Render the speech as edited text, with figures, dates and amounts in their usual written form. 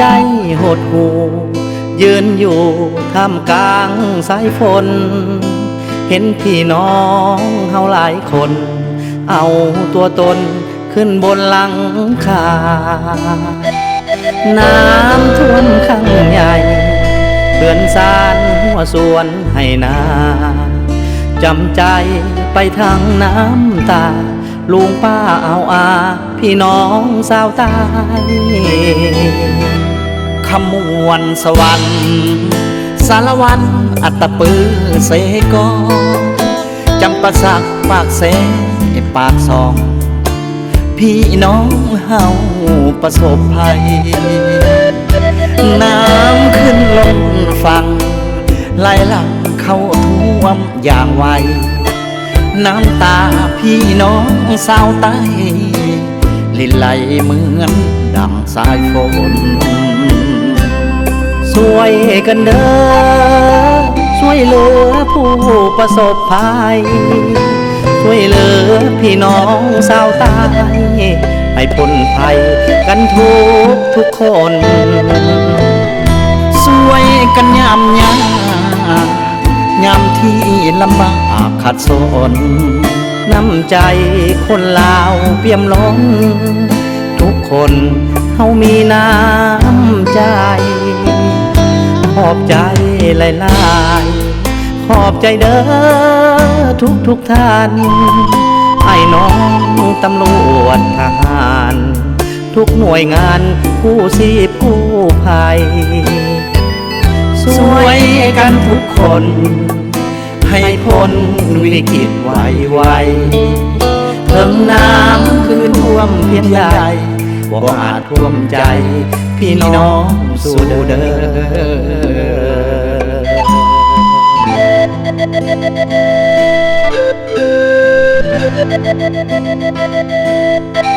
ใจหดหูยืนอยู่ท่ามกลางสายฝนเห็นพี่น้องเฮาหลายคนเอาตัวตนขึ้นบนหลังคาน้ำท่วมข้างใหญ่เขื่อนสานหัวสวนให้นาจำใจไปทางน้ำตาลุงป้าเอาอาพี่น้องสาวตายขมวนสวรรค์สารวันอัตตปือเสกอจำปาสักปากเสปากซองพี่น้องเฮาประสบภัยน้ำขึ้นลงฝั่งไหลหลังเข้าท่วมอย่างไวน้ำตาพี่น้องสาวใต้ลินไหลเหมือนดังสายฝนช่วยกันเด้อช่วยเหลือผู้ประสบภัยช่วยเหลือพี่น้องสาวใต้ให้พ้นภัยกันทุกคนช่วยกันยามที่ลำบากขัดสนน้ำใจคนลาวเปี่ยมล้นทุกคนเฮามีน้ำใจขอบใจหลายๆขอบใจเด้อทุกท่านไอ้น้องตำรวจทหารทุกหน่วยงานกู้ชีพกู้ภัยช่วยกันทุกคนให้พ้นวิกฤตไวเพิ่งน้ำคืนท่วมเพียงใดบ่อาจท่วมใจพี่น้องสู่เด้อ